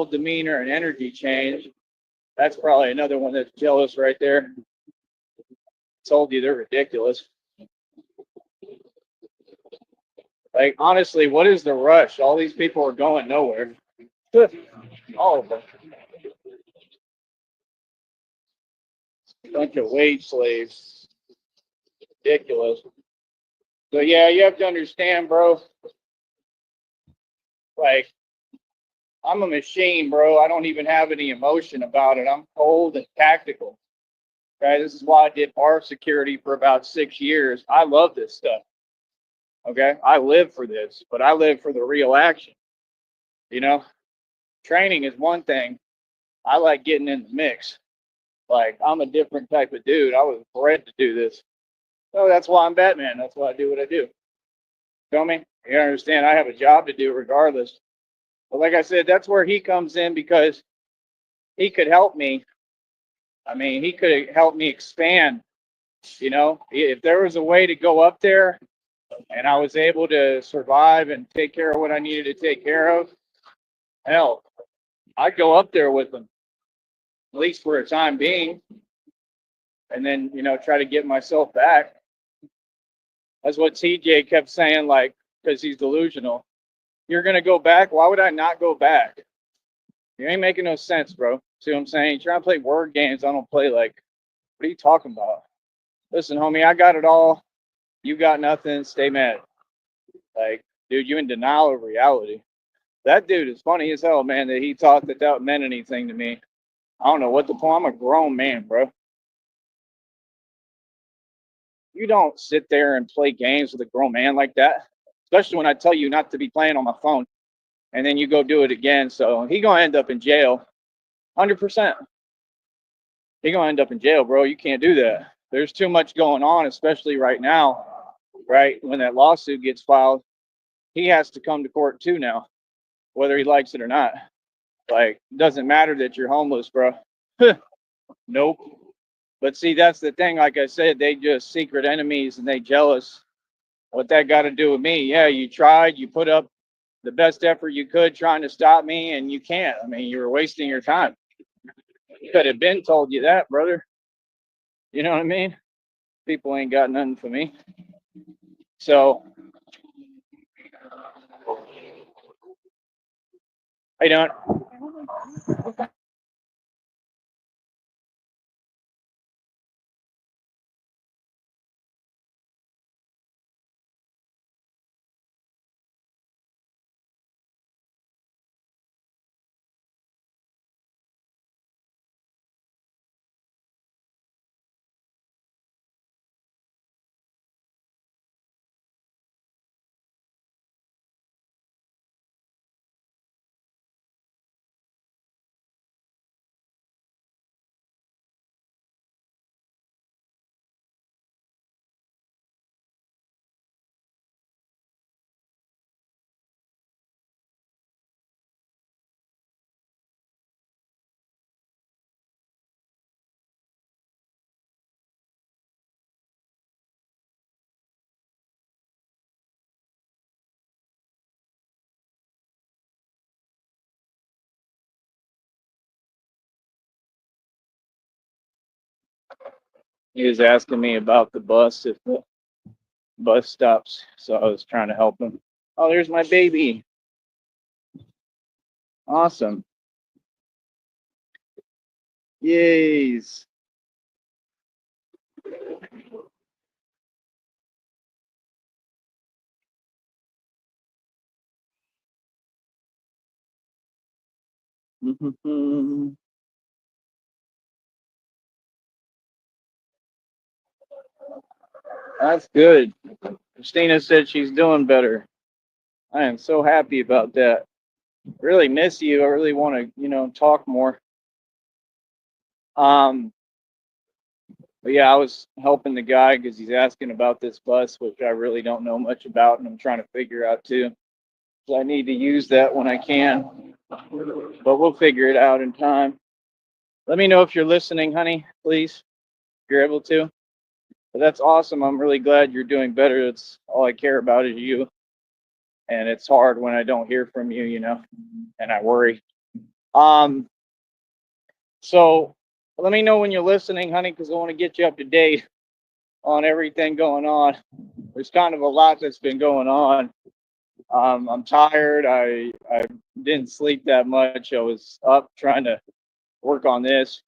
demeanor and energy change. That's probably another one that's jealous right there. Told you they're ridiculous. Like, honestly, what is the rush? All these people are going nowhere. All of them. Bunch of wage slaves. Ridiculous. So, yeah, you have to understand, bro. Like, I'm a machine, bro. I don't even have any emotion about it. I'm cold and tactical. Okay, this is why I did bar security for about 6 years. I love this stuff. Okay, I live for this, but I live for the real action. You know, training is one thing. I like getting in the mix. Like, I'm a different type of dude. I was bred to do this. So that's why I'm Batman. That's why I do what I do. Feel me? You understand? I have a job to do regardless. But like I said, that's where he comes in because he could help me. I mean, he could help me expand. You know, if there was a way to go up there and I was able to survive and take care of what I needed to take care of, hell, I'd go up there with them, at least for a time being, and then, try to get myself back. That's what TJ kept saying, like, because he's delusional. You're going to go back? Why would I not go back? You ain't making no sense, bro. See what I'm saying? You try to play word games. I don't play like, what are you talking about? Listen, homie, I got it all. You got nothing. Stay mad. Like, dude, you in denial of reality. That dude is funny as hell, man, that he thought that meant anything to me. I don't know what the point. I'm a grown man, bro. You don't sit there and play games with a grown man like that, especially when I tell you not to be playing on my phone, and then you go do it again. So he gonna end up in jail, 100%. He gonna end up in jail, bro. You can't do that. There's too much going on, especially right now. Right when that lawsuit gets filed, he has to come to court too now, whether he likes it or not. Like, doesn't matter that you're homeless, bro. Nope. But see, that's the thing. Like I said, they just secret enemies and they jealous. What that got to do with me? Yeah, you tried. You put up the best effort you could trying to stop me, and you can't. I mean, you were wasting your time. Could have been told you that, brother. You know what I mean? People ain't got nothing for me. So, how you doing? He was asking me about the bus, if the bus stops. So I was trying to help him. Oh, there's my baby. Awesome. Yays. That's good. Christina said she's doing better. I am so happy about that. Really miss you. I really want to, talk more. Um, but yeah, I was helping the guy because he's asking about this bus, which I really don't know much about, and I'm trying to figure out too. So I need to use that when I can, but we'll figure it out in time. Let me know if you're listening, honey, please, if you're able to. But that's awesome. I'm really glad you're doing better. That's all I care about is you. And it's hard when I don't hear from you, and I worry. So let me know when you're listening, honey, because I want to get you up to date on everything going on. There's kind of a lot that's been going on. I'm tired. I didn't sleep that much. I was up trying to work on this,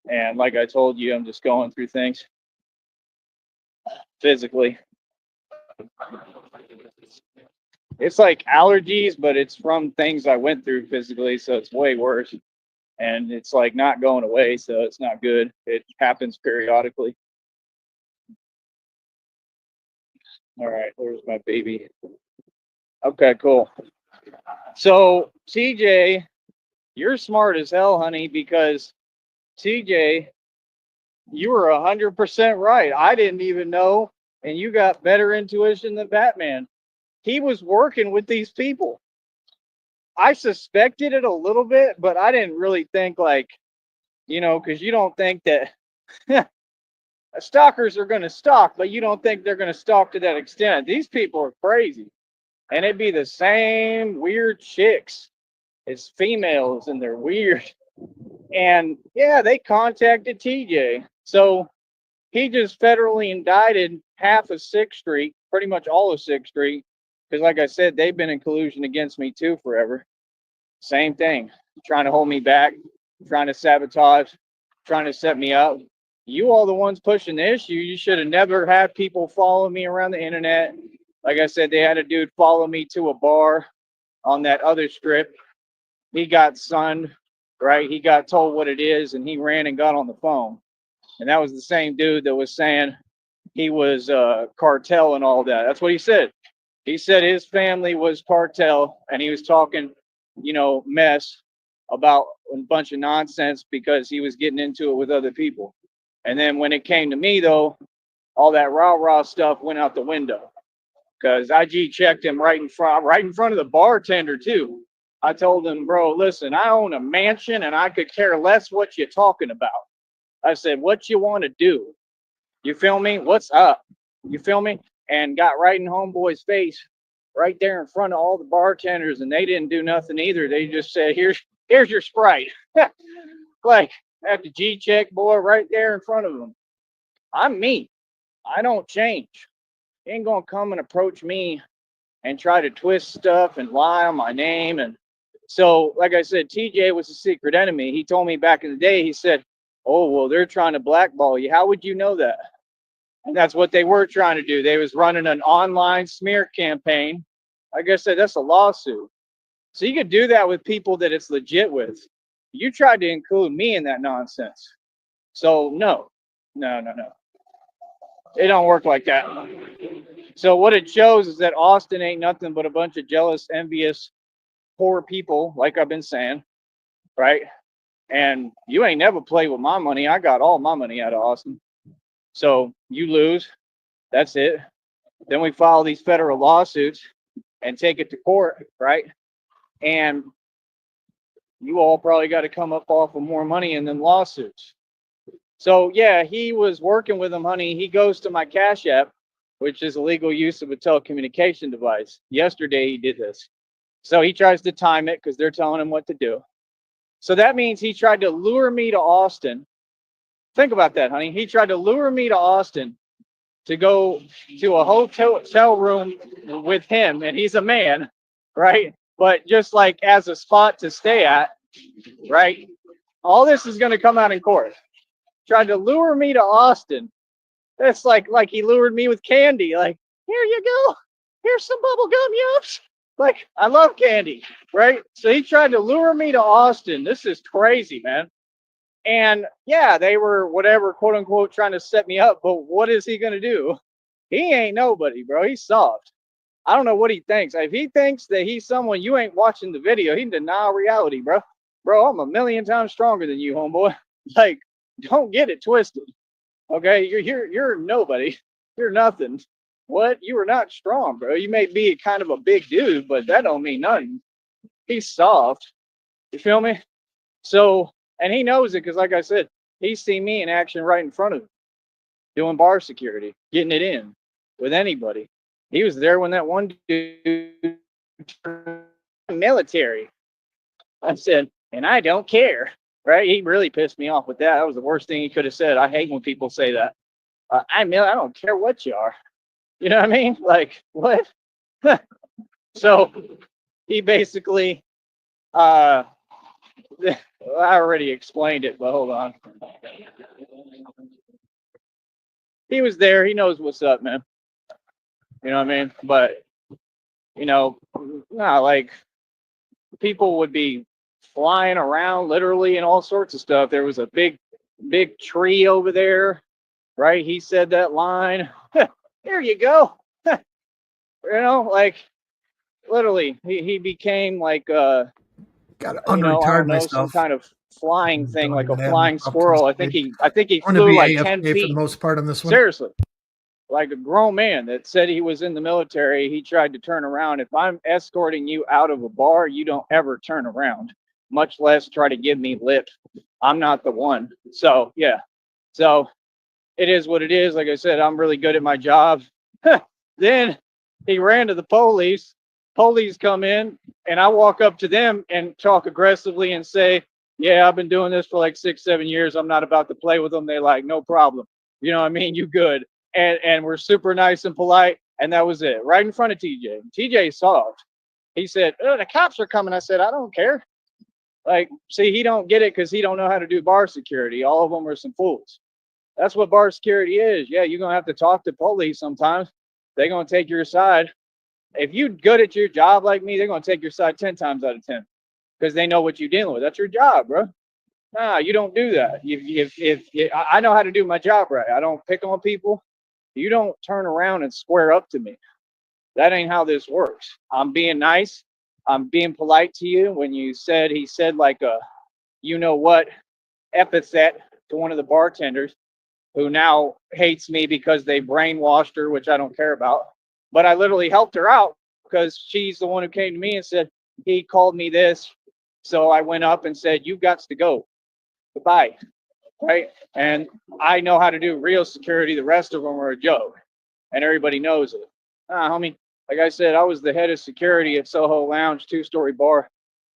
and like I told you, I'm just going through things physically. It's like allergies, but it's from things I went through physically, so it's way worse. And it's like not going away, so it's not good. It happens periodically. All right, there's my baby. Okay, cool. So TJ, you're smart as hell, honey, because TJ, you were 100% right. I didn't even know, and you got better intuition than Batman. He was working with these people. I suspected it a little bit, but I didn't really think like, because you don't think that stalkers are going to stalk, but you don't think they're going to stalk to that extent. These people are crazy, and it'd be the same weird chicks. It's females, and they're weird. And yeah, they contacted TJ. So he just federally indicted half of 6th Street, pretty much all of 6th Street, because like I said, they've been in collusion against me too forever. Same thing, trying to hold me back, trying to sabotage, trying to set me up. You all the ones pushing the issue. You should have never had people follow me around the internet. Like I said, they had a dude follow me to a bar on that other strip. He got sunned, right? He got told what it is, and he ran and got on the phone. And that was the same dude that was saying he was cartel and all that. That's what he said. He said his family was cartel, and he was talking, mess about a bunch of nonsense because he was getting into it with other people. And then when it came to me, though, all that rah stuff went out the window because IG checked him right in front of the bartender too. I told him, bro, listen, I own a mansion and I could care less what you're talking about. I said, what you want to do? You feel me? What's up? You feel me? And got right in homeboy's face, right there in front of all the bartenders, and they didn't do nothing either. They just said, "Here's your Sprite." Like at the G check, boy, right there in front of them. I'm me. I don't change. You ain't gonna come and approach me and try to twist stuff and lie on my name. And so, like I said, TJ was a secret enemy. He told me back in the day. He said, "Oh well, they're trying to blackball you." How would you know that? And that's what they were trying to do. They was running an online smear campaign. Like I said, that's a lawsuit. So you could do that with people that it's legit with. You tried to include me in that nonsense. So no. It don't work like that. So what it shows is that Austin ain't nothing but a bunch of jealous, envious, poor people, like I've been saying, right? And you ain't never played with my money. I got all my money out of Austin. So you lose. That's it. Then we file these federal lawsuits and take it to court, right? And you all probably got to come up off of more money in them lawsuits. So yeah, he was working with them, honey. He goes to my Cash App, which is illegal use of a telecommunication device. Yesterday he did this. So he tries to time it because they're telling him what to do. So that means he tried to lure me to Austin. Think about that, honey. He tried to lure me to Austin to go to a hotel room with him, and he's a man, right? But just like as a spot to stay at, right? All this is going to come out in court. Tried to lure me to Austin. That's like he lured me with candy. Like, here you go. Here's some bubble gum yums. Like, I love candy, right? So he tried to lure me to Austin. This is crazy, man. And yeah, they were whatever, quote unquote, trying to set me up. But what is he going to do? He ain't nobody, bro. He's soft. I don't know what he thinks. If he thinks that he's someone, you ain't watching the video. He deny reality, bro. Bro, I'm a million times stronger than you, homeboy. Like, don't get it twisted. Okay, you're nobody. You're nothing. What? You are not strong, bro. You may be kind of a big dude, but that don't mean nothing. He's soft. You feel me? So, and he knows it because, like I said, he's seen me in action right in front of him, doing bar security, getting it in with anybody. He was there when that one dude military. I said, and I don't care. Right? He really pissed me off with that. That was the worst thing he could have said. I hate when people say that. I mean, I don't care what you are. You know what I mean? Like, what? So he basically, uh, I already explained it, but hold on. He was there. He knows what's up, man. You know what I mean? But, you know, nah, like people would be flying around literally and all sorts of stuff. There was a big tree over there, right? He said that line. Here you go. You know, like literally, he became like Gotta I unretard don't know, some myself. kind of flying thing, Don't like a even have any flying substance. squirrel. I'm I think he going to flew be like 10 AFK for the feet. most part on this one. Seriously, like a grown man that said he was in the military. He tried to turn around. If I'm escorting you out of a bar, you don't ever turn around, much less try to give me lip. I'm not the one. So yeah, so it is what it is. Like I said, I'm really good at my job. Then he ran to the police. Police come in, and I walk up to them and talk aggressively and say, "Yeah, I've been doing this for like 6, 7 years. I'm not about to play with them." They're like, "No problem. You know what I mean? You good?" And we're super nice and polite, and that was it. Right in front of TJ. TJ saw it. He said, "Oh, the cops are coming." I said, "I don't care." Like, see, he don't get it because he don't know how to do bar security. All of them are some fools. That's what bar security is. Yeah, you're gonna have to talk to police sometimes. They're gonna take your side. If you're good at your job like me, they're gonna take your side 10 times out of 10 because they know what you're dealing with. That's your job, bro. Nah, you don't do that. If I know how to do my job right, I don't pick on people. You don't turn around and square up to me. That ain't how this works. I'm being nice. I'm being polite to you. When he said like a, you know what, epithet to one of the bartenders who now hates me because they brainwashed her, which I don't care about. But I literally helped her out because she's the one who came to me and said, he called me this. So I went up and said, "You've got to go. Goodbye." Right. And I know how to do real security. The rest of them are a joke. And everybody knows it. Homie, like I said, I was the head of security at Soho Lounge, 2-story bar.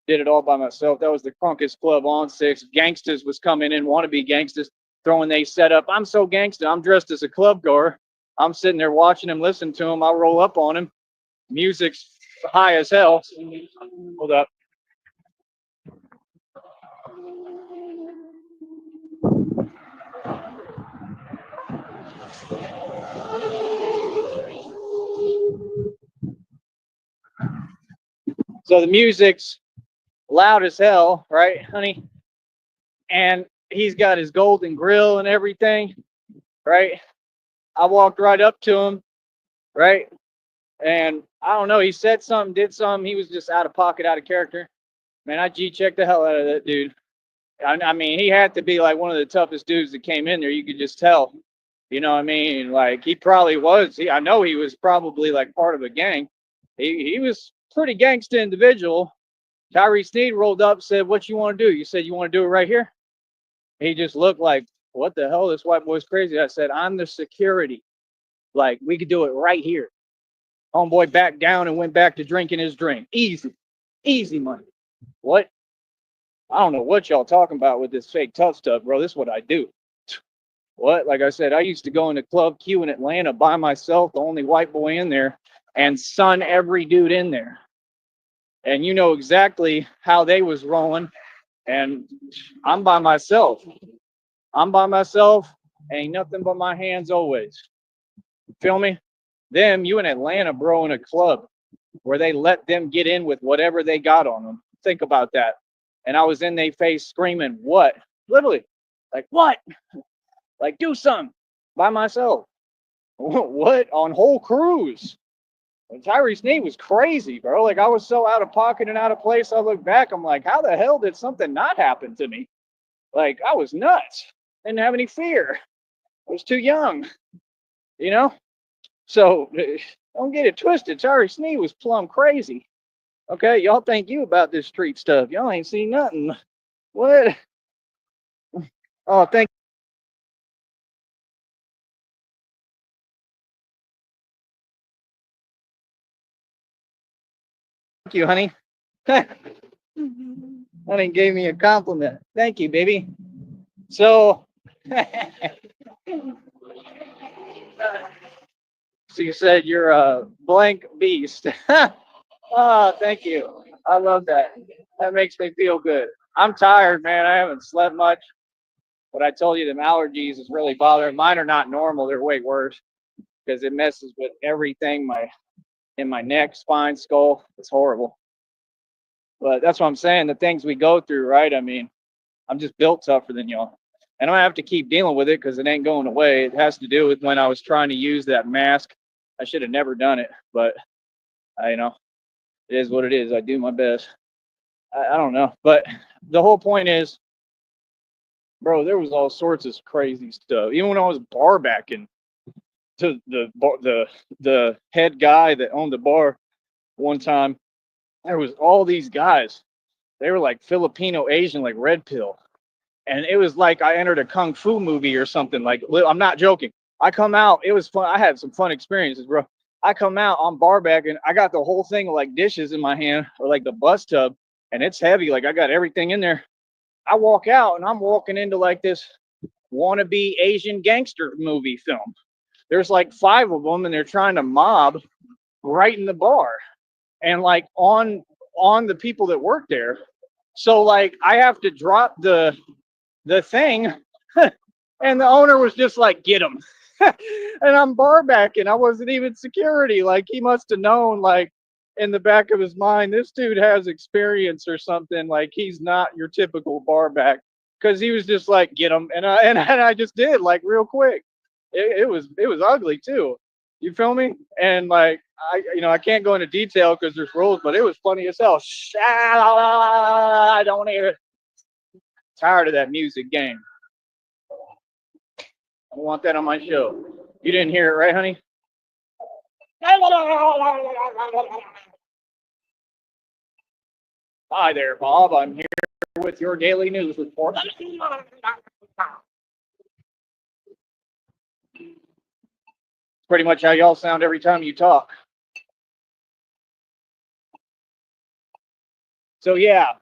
Did it all by myself. That was the crunkest club on 6. Gangsters was coming in, wannabe gangsters, throwing they set up. I'm so gangster. I'm dressed as a club goer. I'm sitting there watching him, listening to him. I roll up on him. Music's high as hell. Hold up. So the music's loud as hell, right, honey? And he's got his golden grill and everything, right? I walked right up to him, right? And I don't know, he said something, did something. He was just out of pocket, out of character. Man, I G checked the hell out of that dude. I mean, he had to be like one of the toughest dudes that came in there. You could just tell. You know what I mean? Like he probably was. I know he was probably like part of a gang. He was pretty gangsta individual. Tyree Sneed rolled up, said, "What you want to do?" You said, "You want to do it right here?" He just looked like, "What the hell? This white boy's crazy." I said, "I'm the security. Like we could do it right here." Homeboy backed down and went back to drinking his drink. Easy, easy money. What? I don't know what y'all talking about with this fake tough stuff, bro. This is what I do. What? Like I said, I used to go into Club Q in Atlanta by myself, the only white boy in there, and son every dude in there. And you know exactly how they was rolling. And I'm by myself. I'm by myself. Ain't nothing but my hands always. Feel me? Them, you in Atlanta, bro, in a club where they let them get in with whatever they got on them. Think about that. And I was in their face screaming, "What?" Literally, like, "What?" Like, do something by myself. What? On whole cruise. And Tyree Sneed was crazy, bro. Like, I was so out of pocket and out of place. I look back, I'm like, how the hell did something not happen to me? Like, I was nuts. Didn't have any fear. I was too young, you know? So don't get it twisted. Tyree Sneed was plumb crazy. Okay, y'all think you about this street stuff. Y'all ain't seen nothing. What? Oh, thank you, honey. Honey gave me a compliment. Thank you, baby. So, so you said you're a blank beast. Ah, thank you. I love that. That makes me feel good. I'm tired, man. I haven't slept much. But I told you them allergies is really bothering. Mine are not normal. They're way worse because it messes with everything in my neck, spine, skull. It's horrible. But that's what I'm saying. The things we go through, right? I mean, I'm just built tougher than y'all. And I have to keep dealing with it because it ain't going away. It has to do with when I was trying to use that mask. I should have never done it, but I know it is what it is. I do my best. I don't know. But the whole point is, bro, there was all sorts of crazy stuff. Even when I was bar backing to the head guy that owned the bar one time, there was all these guys. They were like Filipino Asian, like red pill. And it was like I entered a kung fu movie or something. Like, I'm not joking. I come out, it was fun. I had some fun experiences, bro. I come out on bar back and I got the whole thing of like dishes in my hand or like the bus tub, and it's heavy. Like I got everything in there. I walk out and I'm walking into like this wannabe Asian gangster movie film. There's like 5 of them and they're trying to mob right in the bar and like on the people that work there. So like I have to drop the thing and the owner was just like, get him. And I'm bar backing. I wasn't even security. Like he must have known, like in the back of his mind, this dude has experience or something. Like he's not your typical bar back. Because he was just like, get him. And I just did like real quick. It was ugly too. You feel me? And like I can't go into detail because there's rules, but it was funny as hell. I don't hear. Tired of that music game. I want that on my show. You didn't hear it, right, honey? Hi there, Bob. I'm here with your daily news report. Pretty much how y'all sound every time you talk. So yeah,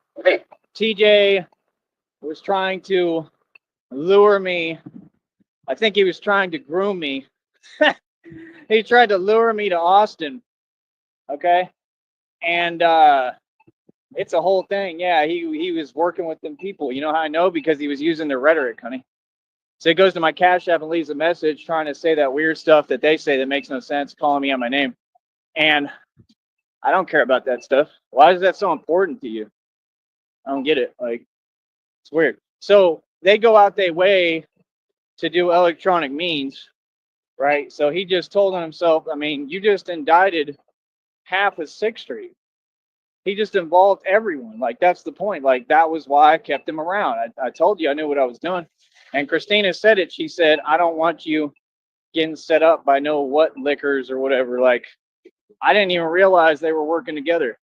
TJ was trying to lure me. I think he was trying to groom me. He tried to lure me to Austin. Okay. And it's a whole thing. Yeah, he was working with them people. You know how I know? Because he was using their rhetoric, honey. So he goes to my Cash App and leaves a message trying to say that weird stuff that they say that makes no sense, calling me on my name. And I don't care about that stuff. Why is that so important to you? I don't get it. Like, it's weird. So they go out their way to do electronic means, right? So he just told on himself, I mean, you just indicted half of 6th Street. He just involved everyone. Like, that's the point. Like, that was why I kept him around. I told you I knew what I was doing. And Christina said it. She said, I don't want you getting set up by no what liquors or whatever. Like, I didn't even realize they were working together.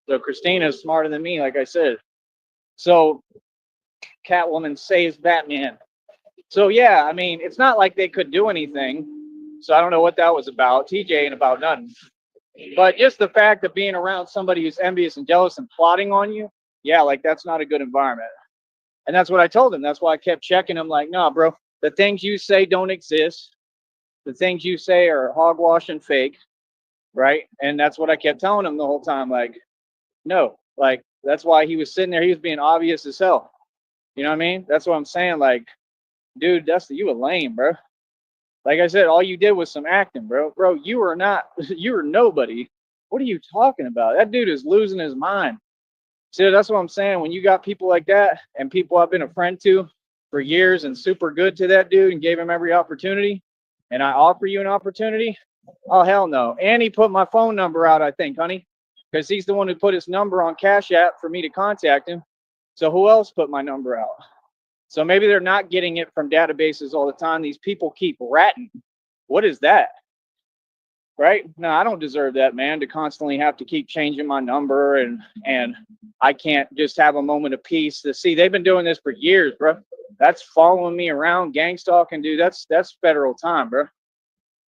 So Christina's smarter than me, like I said. So Catwoman saves Batman. So yeah, I mean, it's not like they could do anything. So I don't know what that was about. TJ ain't about nothing. But just the fact of being around somebody who's envious and jealous and plotting on you, yeah, like that's not a good environment. And that's what I told him. That's why I kept checking him like, no, bro, the things you say don't exist. The things you say are hogwash and fake, right? And that's what I kept telling him the whole time. Like, no, like that's why he was sitting there. He was being obvious as hell. You know what I mean? That's what I'm saying. Like, dude, you a lame, bro. Like I said, all you did was some acting, bro. Bro, you are not, you are nobody. What are you talking about? That dude is losing his mind. See, that's what I'm saying. When you got people like that and people I've been a friend to for years and super good to that dude and gave him every opportunity, and I offer you an opportunity, oh, hell no. And he put my phone number out, I think, honey, because he's the one who put his number on Cash App for me to contact him. So who else put my number out? So maybe they're not getting it from databases all the time. These people keep ratting. What is that? Right? No, I don't deserve that, man, to constantly have to keep changing my number and I can't just have a moment of peace. To see, they've been doing this for years, bro. That's following me around, gang stalking, dude. That's federal time, bro.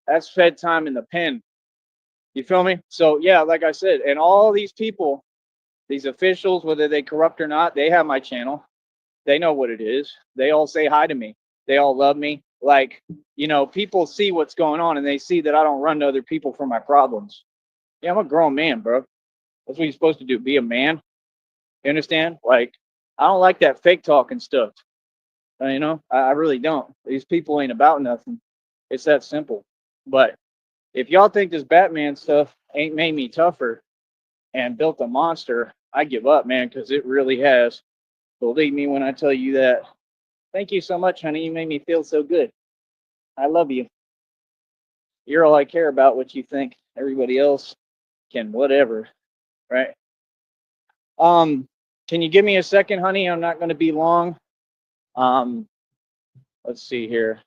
That's Fed time in the pen. You feel me? So yeah, like I said, and all these people These officials, whether they corrupt or not, they have my channel. They know what it is. They all say hi to me. They all love me. Like, you know, people see what's going on and they see that I don't run to other people for my problems. Yeah, I'm a grown man, bro. That's what you're supposed to do. Be a man. You understand? Like, I don't like that fake talking stuff. You know, I really don't. These people ain't about nothing. It's that simple. But if y'all think this Batman stuff ain't made me tougher and built a monster, I give up, man, because it really has. Believe me when I tell you that. Thank you so much, honey. You made me feel so good. I love you. You're all I care about, what you think. Everybody else can whatever, right? Can you give me a second, honey? I'm not going to be long. Let's see here.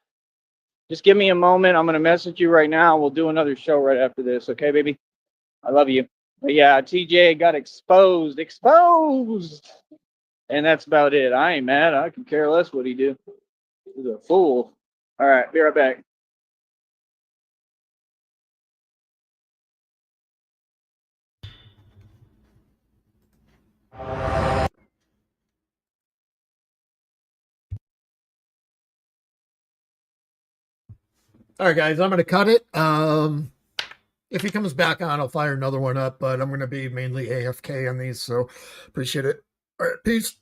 Just give me a moment. I'm going to message you right now. We'll do another show right after this. Okay, baby? I love you. But yeah, TJ got exposed. And that's about it. I ain't mad. I can care less what he do. He's a fool. All right, be right back. All right, guys, I'm going to cut it. If he comes back on, I'll fire another one up, but I'm going to be mainly AFK on these, so appreciate it. All right, peace.